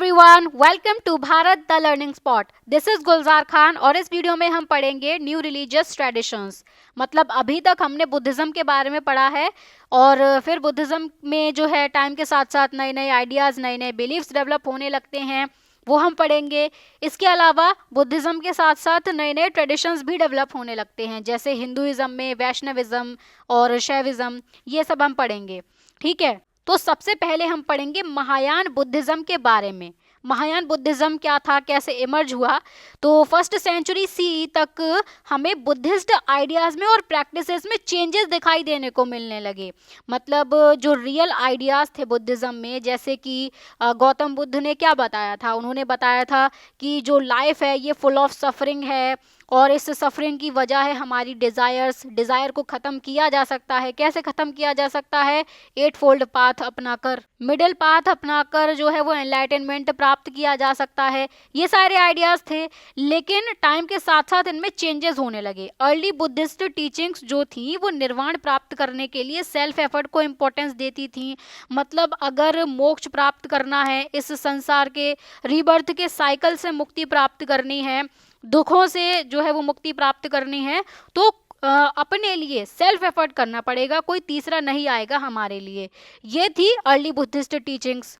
Everyone, welcome to Bharat the learning spot. This is Gulzar Khan और इस video में हम पढ़ेंगे न्यू रिलीजियस ट्रेडिशंस। मतलब अभी तक हमने बुद्धिज्म के बारे में पढ़ा है और फिर बुद्धिज्म में जो है टाइम के साथ साथ नए नए आइडियाज़, नए नए बिलीव्स डेवलप होने लगते हैं, वो हम पढ़ेंगे। इसके अलावा बुद्धिज्म के साथ साथ नए नए ट्रेडिशंस भी डेवलप होने लगते हैं, जैसे हिंदुइज्म में वैष्णविज्म और शैविज्म, ये सब हम पढ़ेंगे। ठीक है, तो सबसे पहले हम पढ़ेंगे महायान बुद्धिज्म के बारे में। महायान बुद्धिज्म क्या था, कैसे इमर्ज हुआ। तो फर्स्ट सेंचुरी सी तक हमें बुद्धिस्ट आइडियाज़ में और प्रैक्टिसेस में चेंजेस दिखाई देने को मिलने लगे। मतलब जो रियल आइडियाज़ थे बुद्धिज्म में, जैसे कि गौतम बुद्ध ने क्या बताया था, उन्होंने बताया था कि जो लाइफ है ये फुल ऑफ सफरिंग है और इस सफरिंग की वजह है हमारी डिज़ायर को ख़त्म किया जा सकता है। कैसे ख़त्म किया जा सकता है? 8 फोल्ड पाथ अपनाकर, मिडिल पाथ अपनाकर जो है वो एनलाइटनमेंट प्राप्त किया जा सकता है। ये सारे आइडियाज़ थे, लेकिन टाइम के साथ साथ इनमें चेंजेस होने लगे। अर्ली बुद्धिस्ट टीचिंग्स जो थी वो निर्वाण प्राप्त करने के लिए सेल्फ एफर्ट को इम्पोर्टेंस देती थी। मतलब अगर मोक्ष प्राप्त करना है, इस संसार के रीबर्थ के साइकिल से मुक्ति प्राप्त करनी है, दुखों से जो है वो मुक्ति प्राप्त करनी है, तो अपने लिए सेल्फ एफर्ट करना पड़ेगा, कोई तीसरा नहीं आएगा हमारे लिए। ये थी अर्ली बुद्धिस्ट टीचिंग्स।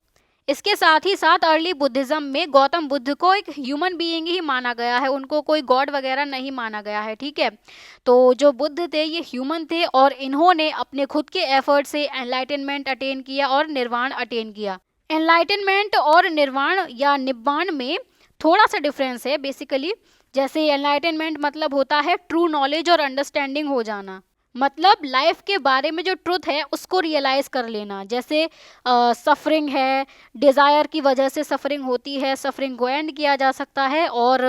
इसके साथ ही साथ अर्ली बुद्धिज्म में गौतम बुद्ध को एक ह्यूमन बीइंग ही माना गया है, उनको कोई गॉड वगैरह नहीं माना गया है। ठीक है, तो जो बुद्ध थे ये ह्यूमन थे और इन्होंने अपने खुद के एफर्ट से एनलाइटनमेंट अटेन किया और निर्वाण अटेन किया। एनलाइटनमेंट और निर्वाण या निब्बाण में थोड़ा सा डिफरेंस है बेसिकली। जैसे एनलाइटनमेंट मतलब होता है ट्रू नॉलेज और अंडरस्टैंडिंग हो जाना, मतलब लाइफ के बारे में जो ट्रुथ है उसको रियलाइज कर लेना। जैसे सफरिंग है, डिज़ायर की वजह से सफरिंग होती है, सफरिंग को एंड किया जा सकता है और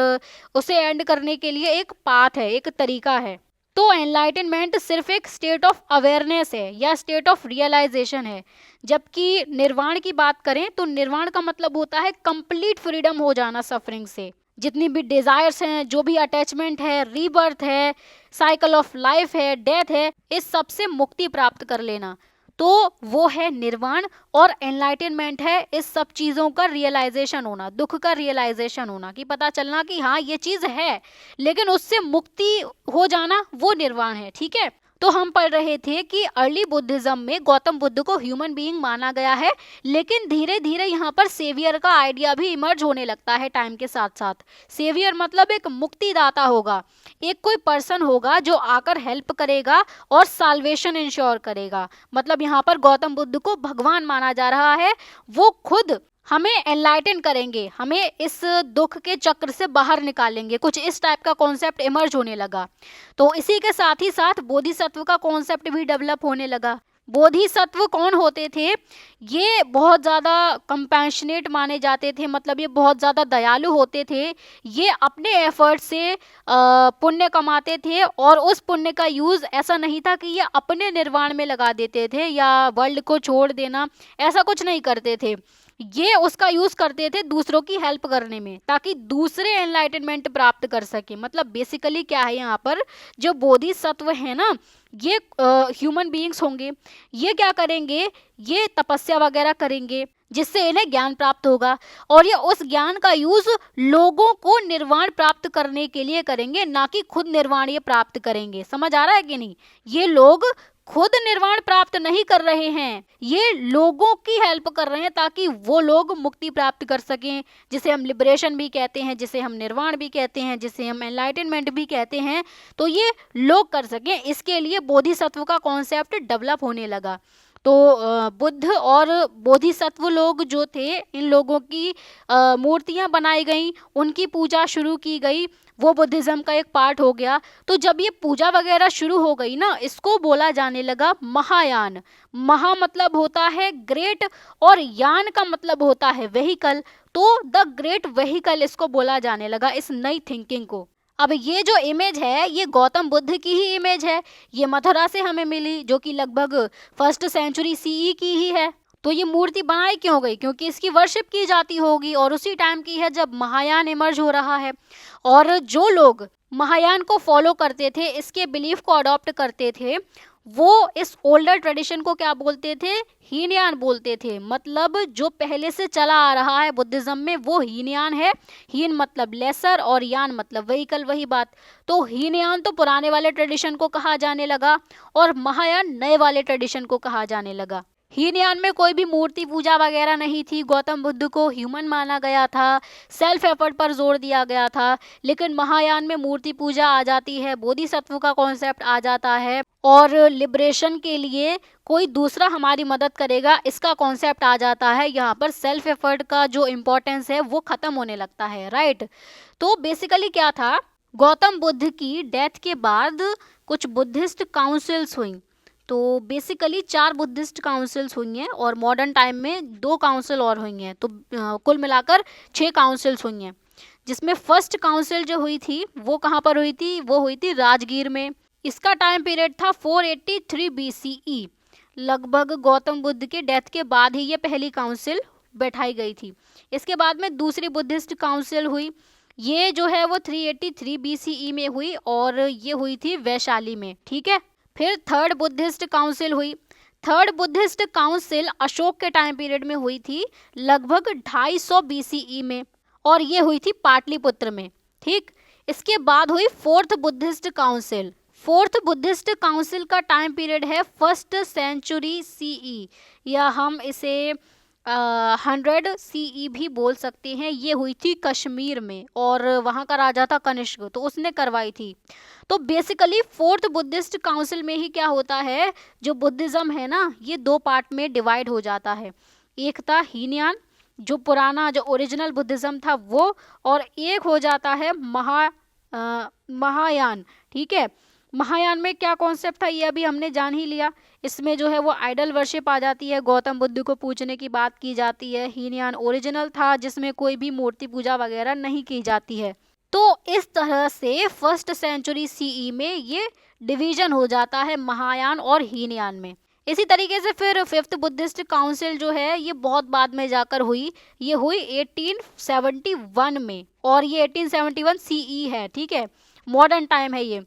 उसे एंड करने के लिए एक पाथ है, एक तरीका है। तो एनलाइटनमेंट सिर्फ एक स्टेट ऑफ अवेयरनेस है या स्टेट ऑफ रियलाइजेशन है, जबकि निर्वाण की बात करें तो निर्वाण का मतलब होता है कंप्लीट फ्रीडम हो जाना सफरिंग से। जितनी भी डिज़ायर्स हैं, जो भी अटैचमेंट है, रीबर्थ है, साइकिल ऑफ लाइफ है, डेथ है, इस सब से मुक्ति प्राप्त कर लेना, तो वो है निर्वाण। और एनलाइटनमेंट है इस सब चीज़ों का रियलाइजेशन होना, दुख का रियलाइजेशन होना, कि पता चलना कि हाँ ये चीज़ है, लेकिन उससे मुक्ति हो जाना, वो निर्वाण है। ठीक है, तो हम पढ़ रहे थे कि अर्ली बुद्धिज्म में गौतम बुद्ध को ह्यूमन बीइंग माना गया है, लेकिन धीरे धीरे यहाँ पर सेवियर का आइडिया भी इमर्ज होने लगता है टाइम के साथ साथ। सेवियर मतलब एक मुक्तिदाता होगा, एक कोई पर्सन होगा जो आकर हेल्प करेगा और साल्वेशन इंश्योर करेगा। मतलब यहाँ पर गौतम बुद्ध को भगवान माना जा रहा है, वो खुद हमें एनलाइटन करेंगे, हमें इस दुख के चक्र से बाहर निकालेंगे, कुछ इस टाइप का कॉन्सेप्ट इमर्ज होने लगा। तो इसी के साथ ही साथ बोधिसत्व का कॉन्सेप्ट भी डेवलप होने लगा। बोधिसत्व कौन होते थे? ये बहुत ज़्यादा कंपैशनेट माने जाते थे, मतलब ये बहुत ज़्यादा दयालु होते थे। ये अपने एफर्ट से पुण्य कमाते थे और उस पुण्य का यूज़ ऐसा नहीं था कि ये अपने निर्वाण में लगा देते थे या वर्ल्ड को छोड़ देना, ऐसा कुछ नहीं करते थे। ये उसका यूज़ करते थे दूसरों की हेल्प करने में, ताकि दूसरे एनलाइटनमेंट प्राप्त कर सके। मतलब बेसिकली क्या है, यहाँ पर जो बोधिसत्व है ना, ये ह्यूमन बीइंग्स होंगे, ये क्या करेंगे, ये तपस्या वगैरह करेंगे जिससे इन्हें ज्ञान प्राप्त होगा और ये उस ज्ञान का यूज़ लोगों को निर्वाण प्राप्त करने के लिए करेंगे, ना कि खुद निर्वाण ये प्राप्त करेंगे। समझ आ रहा है कि नहीं? ये लोग खुद निर्वाण प्राप्त नहीं कर रहे हैं, ये लोगों की हेल्प कर रहे हैं ताकि वो लोग मुक्ति प्राप्त कर सकें, जिसे हम लिबरेशन भी कहते हैं, जिसे हम निर्वाण भी कहते हैं, जिसे हम एनलाइटनमेंट भी कहते हैं। तो ये लोग कर सकें, इसके लिए बोधिसत्व का कॉन्सेप्ट डेवलप होने लगा। तो बुद्ध और बोधिसत्व लोग जो थे, इन लोगों की मूर्तियां बनाई गई, उनकी पूजा शुरू की गई, वो बुद्धिज़्म का एक पार्ट हो गया। तो जब ये पूजा वगैरह शुरू हो गई ना, इसको बोला जाने लगा महायान। महा मतलब होता है ग्रेट और यान का मतलब होता है व्हीकल, तो द ग्रेट व्हीकल इसको बोला जाने लगा, इस नई थिंकिंग को। अब ये जो इमेज है ये गौतम बुद्ध की ही इमेज है, ये मथुरा से हमें मिली, जो कि लगभग फर्स्ट सेंचुरी सीई की ही है। तो ये मूर्ति बनाई क्यों गई? क्योंकि इसकी वर्शिप की जाती होगी और उसी टाइम की है जब महायान इमर्ज हो रहा है। और जो लोग महायान को फॉलो करते थे, इसके बिलीफ को अडॉप्ट करते थे, वो इस ओल्डर ट्रेडिशन को क्या बोलते थे, हीनयान बोलते थे। मतलब जो पहले से चला आ रहा है बुद्धिज्म में वो हीनयान है। हीन मतलब लेसर और यान मतलब व्हीकल, वही बात। तो हीनयान तो पुराने वाले ट्रेडिशन को कहा जाने लगा और महायान नए वाले ट्रेडिशन को कहा जाने लगा। हीनयान में कोई भी मूर्ति पूजा वगैरह नहीं थी, गौतम बुद्ध को ह्यूमन माना गया था, सेल्फ एफर्ट पर जोर दिया गया था। लेकिन महायान में मूर्ति पूजा आ जाती है, बोधिसत्व का कॉन्सेप्ट आ जाता है और लिबरेशन के लिए कोई दूसरा हमारी मदद करेगा, इसका कॉन्सेप्ट आ जाता है। यहाँ पर सेल्फ एफर्ट का जो इम्पोर्टेंस है वो खत्म होने लगता है, राइट। तो बेसिकली क्या था, गौतम बुद्ध की डेथ के बाद कुछ बुद्धिस्ट काउंसिल्स हुई। तो बेसिकली 4 बुद्धिस्ट काउंसिल्स हुई हैं और मॉडर्न टाइम में 2 काउंसिल और हुई हैं। तो कुल मिलाकर 6 काउंसिल्स हुई हैं, जिसमें फर्स्ट काउंसिल जो हुई थी वो कहाँ पर हुई थी, वो हुई थी राजगीर में। इसका टाइम पीरियड था 483 BCE। लगभग गौतम बुद्ध के डेथ के बाद ही ये पहली काउंसिल बैठाई गई थी। इसके बाद में दूसरी बुद्धिस्ट काउंसिल हुई, ये जो है वो 383 BCE में हुई और ये हुई थी वैशाली में, ठीक है। फिर थर्ड बुद्धिस्ट काउंसिल हुई। थर्ड बुद्धिस्ट काउंसिल अशोक के टाइम पीरियड में हुई थी, लगभग 250 BCE में, और ये हुई थी पाटलिपुत्र में, ठीक। इसके बाद हुई fourth Buddhist council. Fourth Buddhist council का टाइम पीरियड है 1st सेंचुरी CE, या हम इसे 100 CE भी बोल सकते हैं। ये हुई थी कश्मीर में और वहाँ का राजा था कनिष्क, तो उसने करवाई थी। तो बेसिकली फोर्थ बुद्धिस्ट काउंसिल में ही क्या होता है, जो बुद्धिज्म है ना ये 2 पार्ट में डिवाइड हो जाता है। एक था हीनयान, जो पुराना जो ओरिजिनल बुद्धिज्म था वो, और एक हो जाता है महायान, ठीक है। महायान में क्या कॉन्सेप्ट था ये अभी हमने जान ही लिया। इसमें जो है वो आइडल वर्शिप आ जाती है, गौतम बुद्ध को पूजने की बात की जाती है। हीनयान ओरिजिनल था जिसमें कोई भी मूर्ति पूजा वगैरह नहीं की जाती है। तो इस तरह से 1st सेंचुरी CE में ये डिवीजन हो जाता है महायान और हीनयान में। इसी तरीके से फिर 5th बुद्धिस्ट काउंसिल जो है ये बहुत बाद में जाकर हुई, ये हुई 1871 में, और ये 1871 CE है, ठीक है, मॉडर्न टाइम है ये,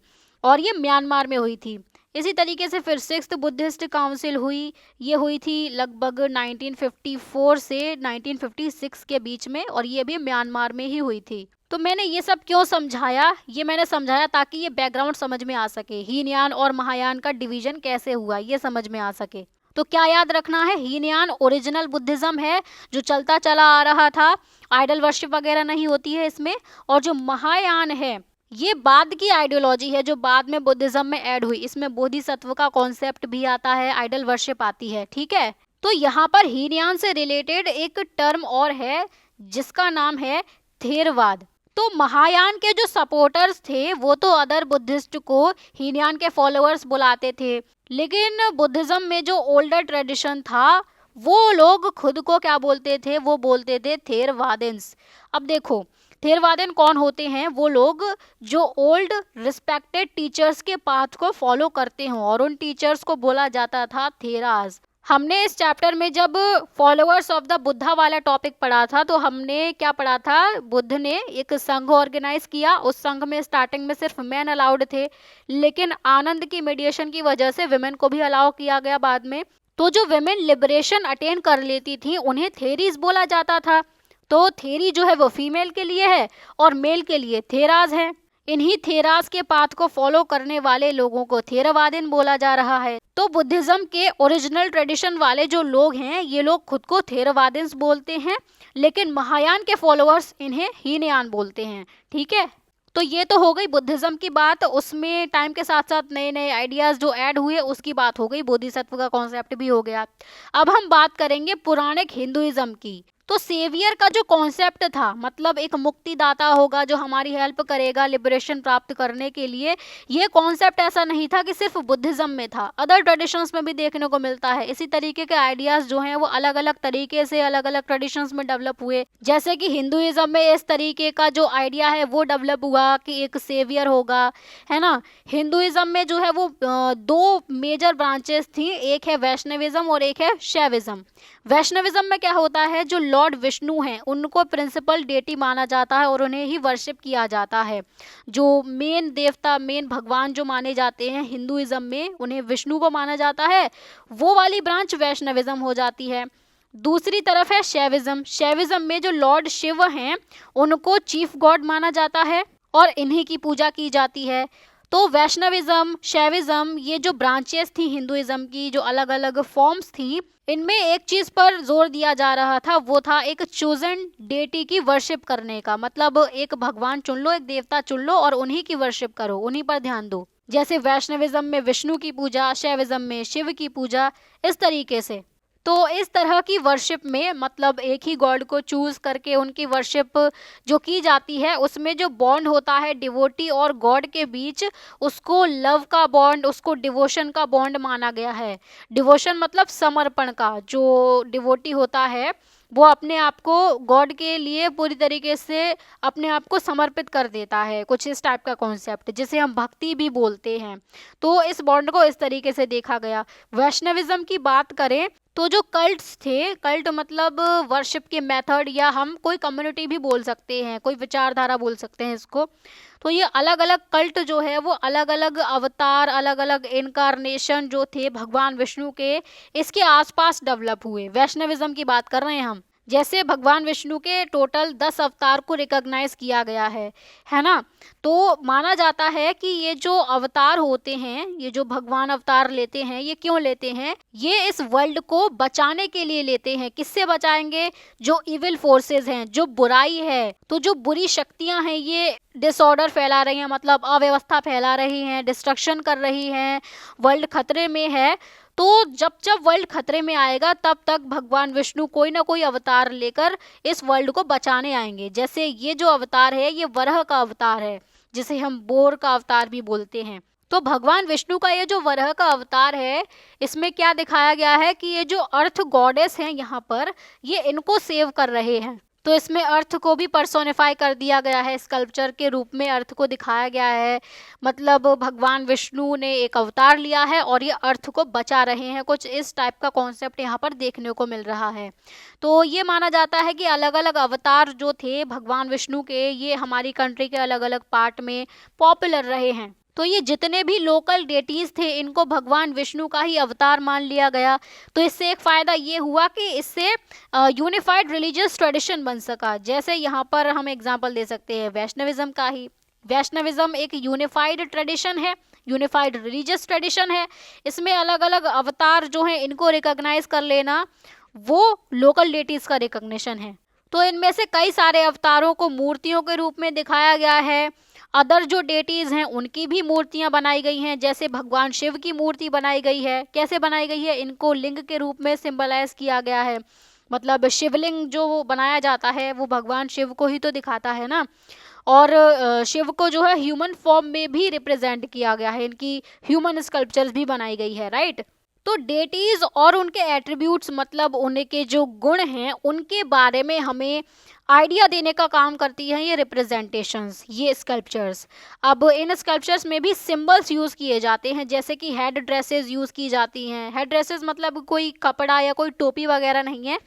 और ये म्यांमार में हुई थी। इसी तरीके से फिर 6th बुद्धिस्ट काउंसिल हुई, ये हुई थी लगभग 1954 से 1956 के बीच में, और ये भी म्यांमार में ही हुई थी। तो मैंने ये सब क्यों समझाया, ये मैंने समझाया ताकि ये बैकग्राउंड समझ में आ सके, हीनयान और महायान का डिवीजन कैसे हुआ ये समझ में आ सके। तो क्या याद रखना है, हीनयान ओरिजिनल बुद्धिज्म है जो चलता चला आ रहा था, आइडल वर्शिप वगैरह नहीं होती है इसमें। और जो महायान है ये बाद की आइडियोलॉजी है जो बाद में बुद्धिज्म में ऐड हुई, इसमें बोधिसत्व का कॉन्सेप्ट भी आता है, आइडल वर्शिप आती है, ठीक है। तो यहाँ पर हीनयान से रिलेटेड एक टर्म और है जिसका नाम है थेरवाद। तो महायान के जो सपोर्टर्स थे वो तो अदर बुद्धिस्ट को हीनयान के फॉलोअर्स बुलाते थे, लेकिन बुद्धिज्म में जो ओल्डर ट्रेडिशन था वो लोग खुद को क्या बोलते थे, वो बोलते थे थेरवादिन्स। अब देखो थेरवादिन कौन होते हैं, वो लोग जो ओल्ड रिस्पेक्टेड टीचर्स के पाथ को फॉलो करते हों, और उन टीचर्स को बोला जाता था थेराज। हमने इस चैप्टर में जब फॉलोअर्स ऑफ द बुद्धा वाला टॉपिक पढ़ा था तो हमने क्या पढ़ा था, बुद्ध ने एक संघ ऑर्गेनाइज किया, उस संघ में स्टार्टिंग में सिर्फ मेन अलाउड थे, लेकिन आनंद की मीडिएशन की वजह से विमेन को भी अलाउ किया गया बाद में। तो जो विमेन लिबरेशन अटेन कर लेती थी उन्हें थेरीज बोला जाता था। तो थेरी जो है वो फीमेल के लिए है और मेल के लिए थेराज है। इन्हीं थेराज के पाथ को फॉलो करने वाले लोगों को थेरवादिन बोला जा रहा है। तो बुद्धिज्म के ओरिजिनल ट्रेडिशन वाले जो लोग हैं ये लोग खुद को थेरवादिन्स बोलते हैं, लेकिन महायान के फॉलोअर्स इन्हें हीनयान बोलते हैं, ठीक है। तो ये तो हो गई बुद्धिज्म की बात, उसमें टाइम के साथ साथ नए नए आइडियाज जो ऐड हुए उसकी बात हो गई, बोधिसत्व का कॉन्सेप्ट भी हो गया। अब हम बात करेंगे पुराणिक हिंदुइज्म की। तो सेवियर का जो कॉन्सेप्ट था, मतलब एक मुक्तिदाता होगा जो हमारी हेल्प करेगा लिबरेशन प्राप्त करने के लिए, ये कॉन्सेप्ट ऐसा नहीं था कि सिर्फ बुद्धिज्म में था, अदर ट्रेडिशंस में भी देखने को मिलता है। इसी तरीके के आइडियाज जो हैं वो अलग अलग तरीके से अलग अलग ट्रेडिशंस में डेवलप हुए। जैसे कि हिंदुइज्म में इस तरीके का जो आइडिया है वो डेवलप हुआ कि एक सेवियर होगा, है ना। हिंदुइज्म में जो है वो 2 मेजर ब्रांचेस थी, एक है वैष्णविज्म और एक है शैविज्म। वैष्णविज्म में क्या होता है, जो लॉर्ड विष्णु हैं उनको प्रिंसिपल डेटी माना जाता है और उन्हें ही वर्शिप किया जाता है। जो मेन देवता, मेन भगवान जो माने जाते हैं हिंदुइज्म में, उन्हें विष्णु को माना जाता है। वो वाली ब्रांच वैष्णविज्म हो जाती है। दूसरी तरफ है शैविज्म। शैविज्म में जो लॉर्ड शिव हैं उनको चीफ गॉड माना जाता है और इन्हीं की पूजा की जाती है। तो वैष्णविज्म, शैविज्म, ये जो ब्रांचेस थी हिंदुइज्म की, जो अलग अलग फॉर्म्स थी, इनमें एक चीज पर जोर दिया जा रहा था, वो था एक चूजन डेटी की वर्शिप करने का। मतलब एक भगवान चुन लो, एक देवता चुन लो और उन्हीं की वर्शिप करो, उन्हीं पर ध्यान दो। जैसे वैष्णविज्म में विष्णु की पूजा, शैविज्म में शिव की पूजा, इस तरीके से। तो इस तरह की वर्शिप में मतलब एक ही गॉड को चूज करके उनकी वर्शिप जो की जाती है, उसमें जो बॉन्ड होता है डिवोटी और गॉड के बीच, उसको लव का बॉन्ड, उसको डिवोशन का बॉन्ड माना गया है। डिवोशन मतलब समर्पण का। जो डिवोटी होता है वो अपने आप को गॉड के लिए पूरी तरीके से अपने आप को समर्पित कर देता है, कुछ इस टाइप का कॉन्सेप्ट, जिसे हम भक्ति भी बोलते हैं। तो इस बॉन्ड को इस तरीके से देखा गया। वैष्णविज्म की बात करें तो जो कल्ट्स थे, कल्ट मतलब वर्शिप के मेथड, या हम कोई कम्युनिटी भी बोल सकते हैं, कोई विचारधारा बोल सकते हैं इसको। तो ये अलग अलग कल्ट जो है वो अलग अलग अवतार, अलग अलग इनकारनेशन जो थे भगवान विष्णु के, इसके आसपास डेवलप हुए। वैष्णविज्म की बात कर रहे हैं हम। जैसे भगवान विष्णु के टोटल 10 अवतार को रिकॉग्नाइज किया गया है ना। तो माना जाता है कि ये जो अवतार होते हैं, ये जो भगवान अवतार लेते हैं, ये क्यों लेते हैं, ये इस वर्ल्ड को बचाने के लिए लेते हैं। किससे बचाएंगे? जो इविल फोर्सेस हैं, जो बुराई है, तो जो बुरी शक्तियां हैं, ये डिसऑर्डर फैला रही हैं, मतलब अव्यवस्था फैला रही हैं, डिस्ट्रक्शन कर रही हैं, वर्ल्ड खतरे में है। तो जब जब वर्ल्ड खतरे में आएगा तब तक भगवान विष्णु कोई ना कोई अवतार लेकर इस वर्ल्ड को बचाने आएंगे। जैसे ये जो अवतार है ये वराह का अवतार है, जिसे हम बोर का अवतार भी बोलते हैं। तो भगवान विष्णु का ये जो वराह का अवतार है, इसमें क्या दिखाया गया है कि ये जो अर्थ गॉडेस हैं यहाँ पर, ये इनको सेव कर रहे हैं। तो इसमें अर्थ को भी पर्सोनिफाई कर दिया गया है, स्कल्पचर के रूप में अर्थ को दिखाया गया है। मतलब भगवान विष्णु ने एक अवतार लिया है और ये अर्थ को बचा रहे हैं, कुछ इस टाइप का कॉन्सेप्ट यहाँ पर देखने को मिल रहा है। तो ये माना जाता है कि अलग अलग अवतार जो थे भगवान विष्णु के, ये हमारी कंट्री के अलग अलग पार्ट में पॉपुलर रहे हैं। तो ये जितने भी लोकल डेटीज थे, इनको भगवान विष्णु का ही अवतार मान लिया गया। तो इससे एक फायदा ये हुआ कि इससे यूनिफाइड रिलीजियस ट्रेडिशन बन सका। जैसे यहाँ पर हम एग्जांपल दे सकते हैं वैष्णविज्म का ही। वैष्णविज्म एक यूनिफाइड ट्रेडिशन है, यूनिफाइड रिलीजियस ट्रेडिशन है। इसमें अलग अलग अवतार जो हैं इनको रिकॉग्नाइज कर लेना, वो लोकल डेटीज का रिकॉग्निशन है। तो इनमें से कई सारे अवतारों को मूर्तियों के रूप में दिखाया गया है। अदर जो डेटीज हैं उनकी भी मूर्तियां बनाई गई हैं। जैसे भगवान शिव की मूर्ति बनाई गई है। कैसे बनाई गई है? इनको लिंग के रूप में सिंबलाइज किया गया है। मतलब शिवलिंग जो बनाया जाता है वो भगवान शिव को ही तो दिखाता है ना। और शिव को जो है ह्यूमन फॉर्म में भी रिप्रेजेंट किया गया है, इनकी ह्यूमन स्कल्पचर्स भी बनाई गई है, राइट। तो डेटीज और उनके एट्रीब्यूट्स, मतलब उनके जो गुण हैं, उनके बारे में हमें आइडिया देने का काम करती हैं ये रिप्रेजेंटेशंस, ये स्कल्पचर्स। अब इन स्कल्पचर्स में भी सिंबल्स यूज़ किए जाते हैं, जैसे कि हेड ड्रेसेस यूज़ की जाती हैं। हेड ड्रेसेस मतलब कोई कपड़ा या कोई टोपी वगैरह नहीं है।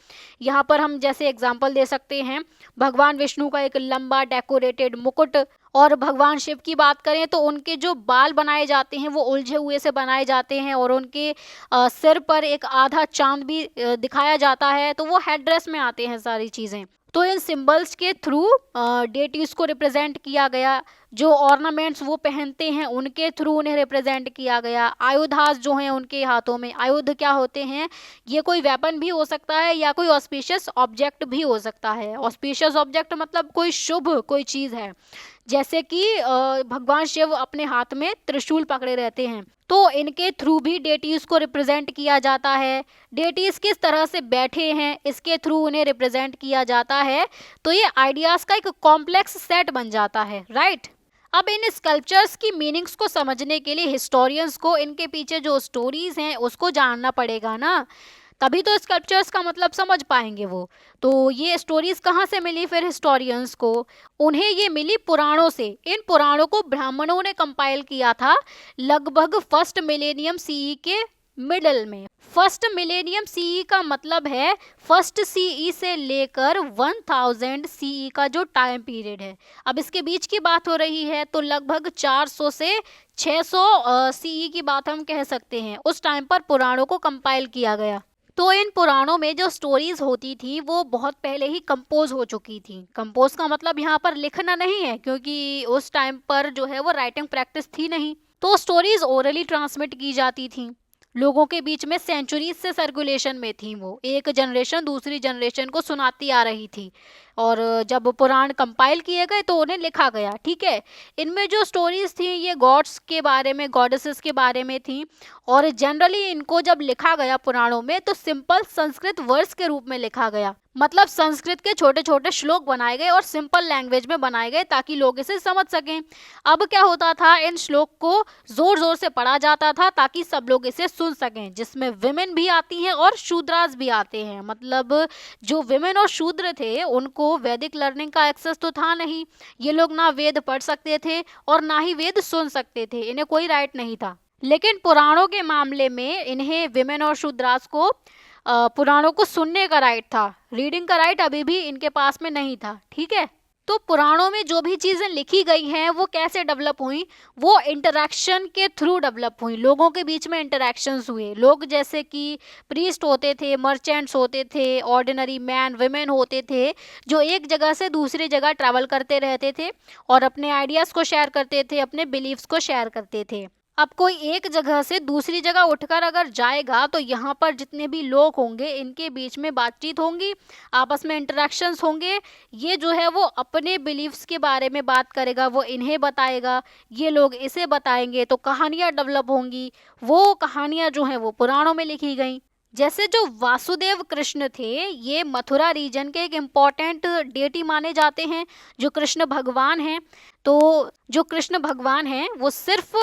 यहाँ पर हम जैसे एग्जांपल दे सकते हैं, भगवान विष्णु का एक लंबा डेकोरेटेड मुकुट, और भगवान शिव की बात करें तो उनके जो बाल बनाए जाते हैं वो उलझे हुए से बनाए जाते हैं, और उनके सिर पर एक आधा चांद भी दिखाया जाता है। तो वो हेड ड्रेस में आते हैं सारी चीज़ें। तो इन सिंबल्स के थ्रू डेटीज को रिप्रेजेंट किया गया। जो ऑर्नामेंट्स वो पहनते हैं उनके थ्रू उन्हें रिप्रेजेंट किया गया। आयुधास जो हैं उनके हाथों में, आयुध क्या होते हैं? ये कोई वेपन भी हो सकता है या कोई ऑस्पिशियस ऑब्जेक्ट भी हो सकता है। ऑस्पिशियस ऑब्जेक्ट मतलब कोई शुभ कोई चीज़ है, जैसे कि भगवान शिव अपने हाथ में त्रिशूल पकड़े रहते हैं। तो इनके थ्रू भी डेटीज को रिप्रेजेंट किया जाता है। डेटीज किस तरह से बैठे हैं इसके थ्रू उन्हें रिप्रेजेंट किया जाता है। तो ये आइडियाज का एक कॉम्प्लेक्स सेट बन जाता है, राइट। अब इन स्कल्पचर्स की मीनिंग्स को समझने के लिए हिस्टोरियंस को इनके पीछे जो स्टोरीज हैं उसको जानना पड़ेगा ना, तभी तो स्कल्पचर्स का मतलब समझ पाएंगे वो। तो ये स्टोरीज कहाँ से मिली फिर हिस्टोरियंस को? उन्हें ये मिली पुराणों से। इन पुराणों को ब्राह्मणों ने कंपाइल किया था लगभग फर्स्ट मिलेनियम सीई के मिडल में। फर्स्ट मिलेनियम सीई का मतलब है फर्स्ट सीई से लेकर 1000 सीई का जो टाइम पीरियड है। अब इसके बीच की बात हो रही है तो लगभग 400 से 600 सीई की बात हम कह सकते हैं। उस टाइम पर पुराणों को कंपाइल किया गया। तो इन पुराणों में जो स्टोरीज होती थी वो बहुत पहले ही कंपोज हो चुकी थी। कंपोज का मतलब यहाँ पर लिखना नहीं है, क्योंकि उस टाइम पर जो है वो राइटिंग प्रैक्टिस थी नहीं, तो स्टोरीज ओरली ट्रांसमिट की जाती थी। लोगों के बीच में सेंचुरीज से सर्कुलेशन में थी, वो एक जनरेशन दूसरी जनरेशन को सुनाती आ रही थी। और जब पुराण कंपाइल किए गए तो उन्हें लिखा गया। ठीक है, इनमें जो स्टोरीज थी ये गॉड्स के बारे में, गॉडेसेस के बारे में थी। और जनरली इनको जब लिखा गया पुराणों में तो सिंपल संस्कृत वर्ड्स के रूप में लिखा गया, मतलब संस्कृत के छोटे छोटे श्लोक बनाए गए और सिंपल लैंग्वेज में बनाए गए ताकि लोग इसे समझ सकें। अब क्या होता था, इन श्लोक को जोर जोर से पढ़ा जाता था ताकि सब लोग इसे सुन सकें, जिसमें विमेन भी आती हैं और शूद्रास भी आते हैं। मतलब जो विमेन और शूद्र थे उनको वैदिक लर्निंग का एक्सेस तो था नहीं, ये लोग ना वेद पढ़ सकते थे और ना ही वेद सुन सकते थे, इन्हें कोई राइट नहीं था। लेकिन पुराणों के मामले में इन्हें विमेन और शूद्रास को पुराणों को सुनने का राइट था, रीडिंग का राइट अभी भी इनके पास में नहीं था। ठीक है, तो पुराणों में जो भी चीजें लिखी गई हैं वो कैसे डेवलप हुई, वो इंटरेक्शन के थ्रू डेवलप हुई। लोगों के बीच में इंटरेक्शंस हुए। लोग जैसे कि प्रीस्ट होते थे, मर्चेंट्स होते थे, ऑर्डिनरी मैन विमेन होते थे, जो एक जगह से दूसरी जगह ट्रैवल करते रहते थे और अपने आइडियाज को शेयर करते थे, अपने बिलीव्स को शेयर करते थे। अब कोई एक जगह से दूसरी जगह उठकर अगर जाएगा तो यहाँ पर जितने भी लोग होंगे इनके बीच में बातचीत होंगी, आपस में इंटरेक्शंस होंगे। ये जो है वो अपने बिलीव्स के बारे में बात करेगा, वो इन्हें बताएगा, ये लोग इसे बताएंगे, तो कहानियाँ डेवलप होंगी। वो कहानियाँ जो हैं वो पुराणों में लिखी गई। जैसे जो वासुदेव कृष्ण थे ये मथुरा रीजन के एक इम्पॉर्टेंट डेटी माने जाते हैं, जो कृष्ण भगवान हैं। तो जो कृष्ण भगवान हैं वो सिर्फ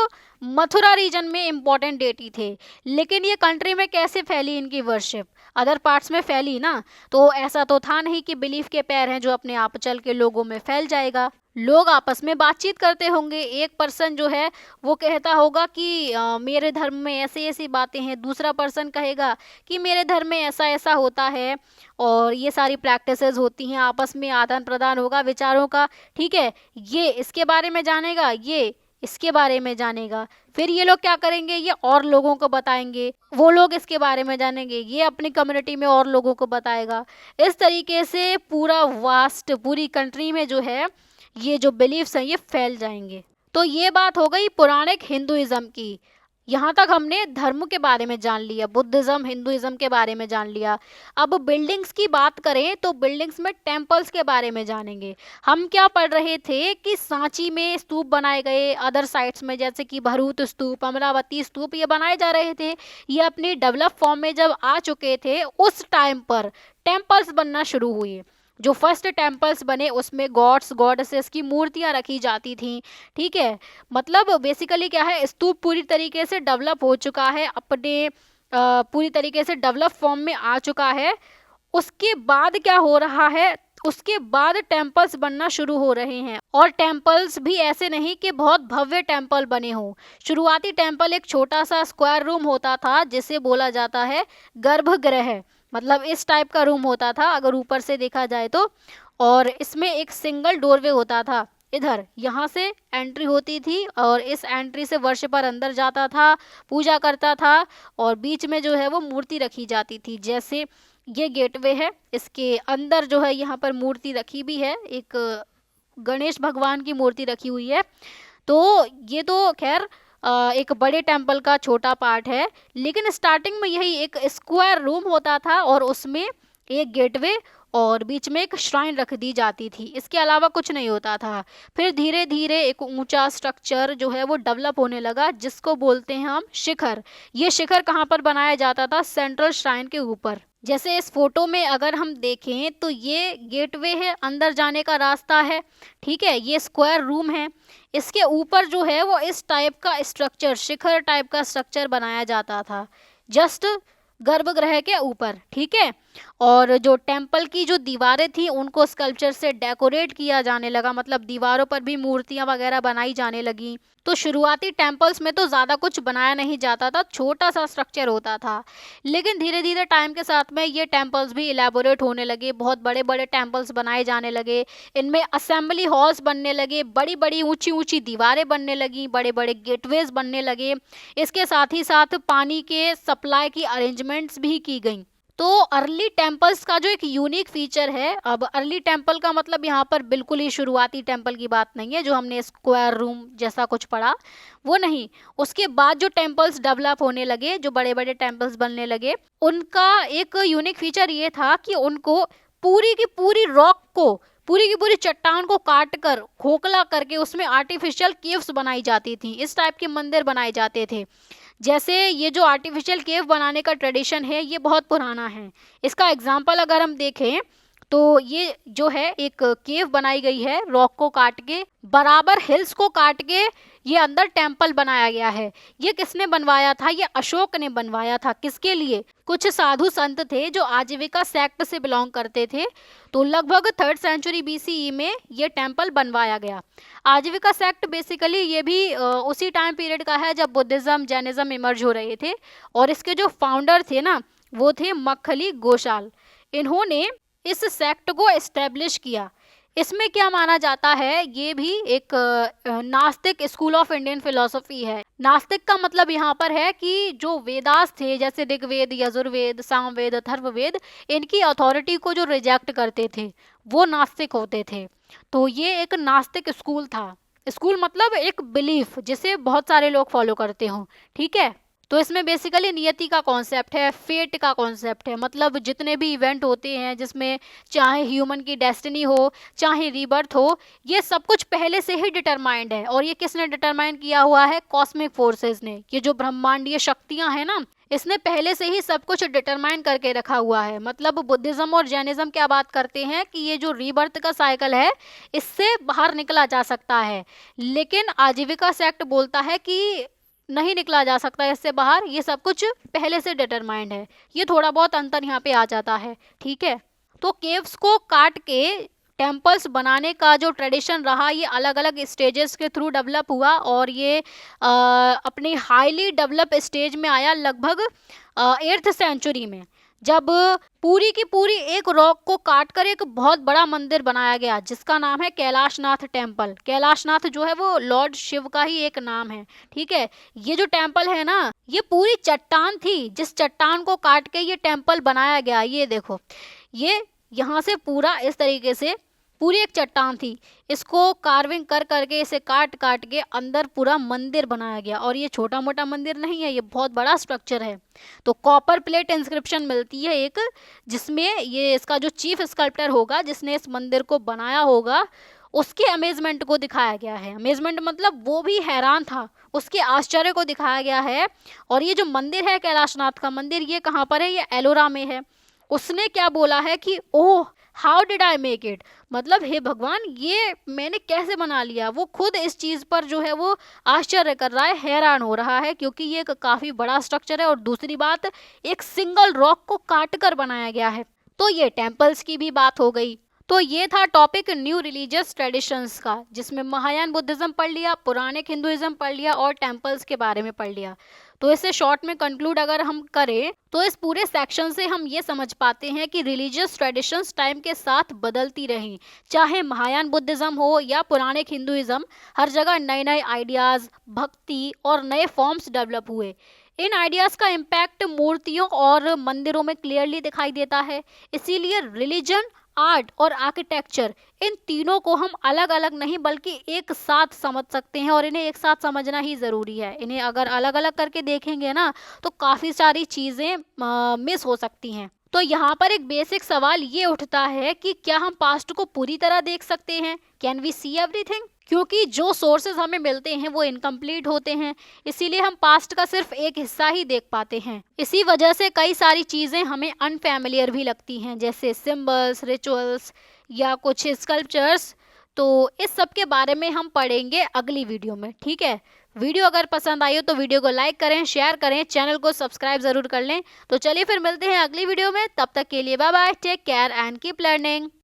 मथुरा रीजन में इम्पॉर्टेंट डेटी थे। लेकिन ये कंट्री में कैसे फैली इनकी वर्शिप, अदर पार्ट्स में फैली ना, तो ऐसा तो था नहीं कि बिलीफ के पैर हैं जो अपने आप चल के लोगों में फैल जाएगा। लोग आपस में बातचीत करते होंगे। एक पर्सन जो है वो कहता होगा कि मेरे धर्म में ऐसी ऐसी बातें हैं, दूसरा पर्सन कहेगा कि मेरे धर्म में ऐसा ऐसा होता है, और ये सारी प्रैक्टिसेस होती हैं। आपस में आदान प्रदान होगा विचारों का। ठीक है, ये इसके बारे में जानेगा, ये इसके बारे में जानेगा, फिर ये लोग क्या करेंगे, ये और लोगों को बताएंगे, वो लोग इसके बारे में जानेंगे, ये अपनी कम्युनिटी में और लोगों को बताएगा। इस तरीके से पूरा वास्ट पूरी कंट्री में जो है ये जो बिलीफ्स हैं ये फैल जाएंगे। तो ये बात हो गई पौराणिक हिंदुइज्म की। यहाँ तक हमने धर्म के बारे में जान लिया, बुद्धिज्म हिंदुइज्म के बारे में जान लिया। अब बिल्डिंग्स की बात करें तो बिल्डिंग्स में टेम्पल्स के बारे में जानेंगे। हम क्या पढ़ रहे थे कि सांची में स्तूप बनाए गए, अदर साइट्स में जैसे कि भरूच स्तूप, अमरावती स्तूप, ये बनाए जा रहे थे। ये अपनी डेवलप फॉर्म में जब आ चुके थे उस टाइम पर टेम्पल्स बनना शुरू हुए। जो फर्स्ट टेम्पल्स बने उसमें गॉड्स गॉडेसेस की मूर्तियां रखी जाती थी। ठीक है, मतलब बेसिकली क्या है, स्तूप पूरी तरीके से डेवलप हो चुका है, अपने पूरी तरीके से डेवलप फॉर्म में आ चुका है। उसके बाद क्या हो रहा है, उसके बाद टेम्पल्स बनना शुरू हो रहे हैं। और टेम्पल्स भी ऐसे नहीं कि बहुत भव्य टेम्पल बने हों। शुरुआती टेम्पल एक छोटा सा स्क्वायर रूम होता था जिसे बोला जाता है गर्भगृह। मतलब इस टाइप का रूम होता था अगर ऊपर से देखा जाए तो। और इसमें एक सिंगल डोरवे होता था, इधर यहाँ से एंट्री होती थी और इस एंट्री से वर्शिपर अंदर जाता था, पूजा करता था, और बीच में जो है वो मूर्ति रखी जाती थी। जैसे ये गेटवे है, इसके अंदर जो है यहाँ पर मूर्ति रखी भी है, एक गणेश भगवान की मूर्ति रखी हुई है। तो ये तो खैर एक बड़े टेम्पल का छोटा पार्ट है। लेकिन स्टार्टिंग में यही एक स्क्वायर रूम होता था और उसमें एक गेटवे और बीच में एक श्राइन रख दी जाती थी। इसके अलावा कुछ नहीं होता था। फिर धीरे धीरे एक ऊंचा स्ट्रक्चर जो है वो डेवलप होने लगा जिसको बोलते हैं हम शिखर। ये शिखर कहाँ पर बनाया जाता था, सेंट्रल श्राइन के ऊपर। जैसे इस फोटो में अगर हम देखें तो ये गेटवे है, अंदर जाने का रास्ता है। ठीक है, ये स्क्वायर रूम है, इसके ऊपर जो है वो इस टाइप का स्ट्रक्चर, शिखर टाइप का स्ट्रक्चर बनाया जाता था, जस्ट गर्भगृह के ऊपर। ठीक है, और जो टेम्पल की जो दीवारें थी उनको स्कल्पचर से डेकोरेट किया जाने लगा, मतलब दीवारों पर भी मूर्तियां वगैरह बनाई जाने लगी। तो शुरुआती टेम्पल्स में तो ज़्यादा कुछ बनाया नहीं जाता था, छोटा सा स्ट्रक्चर होता था। लेकिन धीरे धीरे टाइम के साथ में ये टेम्पल्स भी इलेबोरेट होने लगे, बहुत बड़े बड़े टेम्पल्स बनाए जाने लगे। इनमें असेंबली हॉल्स बनने लगे, बड़ी बड़ी ऊंची ऊंची दीवारें बनने लगी, बड़े बड़े गेटवेज बनने लगे। इसके साथ ही साथ पानी के सप्लाई की अरेंजमेंट्स भी की गई। तो अर्ली टेम्पल्स का जो एक यूनिक फीचर है, अब अर्ली टेम्पल का मतलब यहाँ पर बिल्कुल ही शुरुआती टेम्पल की बात नहीं है जो हमने स्क्वायर रूम जैसा कुछ पढ़ा, वो नहीं। उसके बाद जो टेम्पल्स डेवलप होने लगे, जो बड़े बड़े टेम्पल्स बनने लगे, उनका एक यूनिक फीचर ये था कि उनको पूरी की पूरी रॉक को, पूरी की पूरी चट्टान को काट कर खोखला करके उसमें आर्टिफिशियल केव्स बनाई जाती थी। इस टाइप के मंदिर बनाए जाते थे। जैसे ये जो आर्टिफिशियल केव बनाने का ट्रेडिशन है ये बहुत पुराना है। इसका एग्जाम्पल अगर हम देखें तो ये जो है एक केव बनाई गई है, रॉक को काट के, बराबर हिल्स को काट के ये अंदर टेम्पल बनाया गया है। ये किसने बनवाया था? ये अशोक ने बनवाया था। किसके लिए? कुछ साधु संत थे जो आजीविका सेक्ट से बिलोंग करते थे। तो लगभग 3rd सेंचुरी BCE में ये टेम्पल बनवाया गया। आजीविका सेक्ट बेसिकली ये भी उसी टाइम पीरियड का है जब बुद्धिज्म जैनिज्म इमर्ज हो रहे थे। और इसके जो फाउंडर थे ना, वो थे मक्खली गोशाल। इन्होंने इस सेक्ट को एस्टेब्लिश किया। इसमें क्या माना जाता है, ये भी एक नास्तिक स्कूल ऑफ इंडियन फिलोसफी है। नास्तिक का मतलब यहाँ पर है कि जो वेदास थे, जैसे ऋग्वेद, यजुर्वेद, सामवेद, अथर्ववेद, इनकी अथॉरिटी को जो रिजेक्ट करते थे वो नास्तिक होते थे। तो ये एक नास्तिक स्कूल था। स्कूल मतलब एक बिलीफ जिसे बहुत सारे लोग फॉलो करते हों, ठीक है। तो इसमें बेसिकली नियति का कॉन्सेप्ट है, फेट का कॉन्सेप्ट है, मतलब जितने भी इवेंट होते हैं जिसमें चाहे ह्यूमन की डेस्टिनी हो, चाहे रीबर्थ हो, ये सब कुछ पहले से ही डिटरमाइंड है। और ये किसने डिटरमाइन किया हुआ है? कॉस्मिक फोर्सेस ने। ये जो ब्रह्मांडीय शक्तियां हैं ना, इसने पहले से ही सब कुछ डिटरमाइन करके रखा हुआ है। मतलब बुद्धिज्म और जैनिज्म क्या बात करते हैं कि ये जो रीबर्थ का साइकिल है इससे बाहर निकला जा सकता है, लेकिन आजीविका सेक्ट बोलता है कि नहीं निकला जा सकता इससे बाहर, ये सब कुछ पहले से डिटरमाइंड है। ये थोड़ा बहुत अंतर यहाँ पे आ जाता है, ठीक है। तो केव्स को काट के टेम्पल्स बनाने का जो ट्रेडिशन रहा, ये अलग अलग स्टेजेस के थ्रू डेवलप हुआ और ये अपनी हाईली डेवलप स्टेज में आया लगभग 8th सेंचुरी में, जब पूरी की पूरी एक रॉक को काटकर एक बहुत बड़ा मंदिर बनाया गया जिसका नाम है कैलाशनाथ टेम्पल। कैलाशनाथ जो है वो लॉर्ड शिव का ही एक नाम है, ठीक है। ये जो टेम्पल है ना, ये पूरी चट्टान थी, जिस चट्टान को काट के ये टेम्पल बनाया गया। ये देखो, ये यहाँ से पूरा इस तरीके से पूरी एक चट्टान थी, इसको कार्विंग कर करके, इसे काट काट के अंदर पूरा मंदिर बनाया गया। और ये छोटा मोटा मंदिर नहीं है, ये बहुत बड़ा स्ट्रक्चर है। तो कॉपर प्लेट इंस्क्रिप्शन मिलती है एक, जिसमें ये इसका जो चीफ स्कल्प्टर होगा जिसने इस मंदिर को बनाया होगा, उसके अमेजमेंट को दिखाया गया है। अमेजमेंट मतलब वो भी हैरान था, उसके आश्चर्य को दिखाया गया है। और ये जो मंदिर है कैलाशनाथ का मंदिर, ये कहाँ पर है? ये एलोरा में है। उसने क्या बोला है कि oh how did I make it, मतलब हे भगवान, ये मैंने कैसे बना लिया। वो खुद इस चीज़ पर जो है वो आश्चर्य कर रहा है, हैरान हो रहा है, क्योंकि ये एक काफ़ी बड़ा स्ट्रक्चर है और दूसरी बात, एक सिंगल रॉक को काट कर बनाया गया है। तो ये टेम्पल्स की भी बात हो गई। तो ये था टॉपिक न्यू रिलीजियस ट्रेडिशंस का, जिसमें महायान बुद्धिज्म पढ़ लिया, पुरानिक हिंदुइज्म पढ़ लिया और टेम्पल्स के बारे में पढ़ लिया। तो इसे शॉर्ट में कंक्लूड अगर हम करें तो इस पूरे सेक्शन से हम ये समझ पाते हैं कि रिलीजियस ट्रेडिशंस टाइम के साथ बदलती रहीं। चाहे महायान बुद्धिज्म हो या पुरानिक हिंदुइज्म, हर जगह नए नए आइडियाज़, भक्ति और नए फॉर्म्स डेवलप हुए। इन आइडियाज़ का इम्पैक्ट मूर्तियों और मंदिरों में क्लियरली दिखाई देता है। इसीलिए रिलीजन, आर्ट और आर्किटेक्चर, इन तीनों को हम अलग अलग नहीं बल्कि एक साथ समझ सकते हैं और इन्हें एक साथ समझना ही ज़रूरी है। इन्हें अगर अलग अलग करके देखेंगे ना तो काफ़ी सारी चीज़ें मिस हो सकती हैं। तो यहाँ पर एक बेसिक सवाल ये उठता है कि क्या हम पास्ट को पूरी तरह देख सकते हैं? Can we see everything? क्योंकि जो सोर्सेज हमें मिलते हैं वो इनकम्प्लीट होते हैं, इसीलिए हम पास्ट का सिर्फ एक हिस्सा ही देख पाते हैं। इसी वजह से कई सारी चीज़ें हमें अनफैमिलियर भी लगती हैं, जैसे सिंबल्स, रिचुअल्स या कुछ स्कल्पचर्स। तो इस सब के बारे में हम पढ़ेंगे अगली वीडियो में, ठीक है। वीडियो अगर पसंद आई हो तो वीडियो को लाइक करें, शेयर करें, चैनल को सब्सक्राइब जरूर कर लें। तो चलिए फिर मिलते हैं अगली वीडियो में, तब तक के लिए bye bye, take care and keep learning.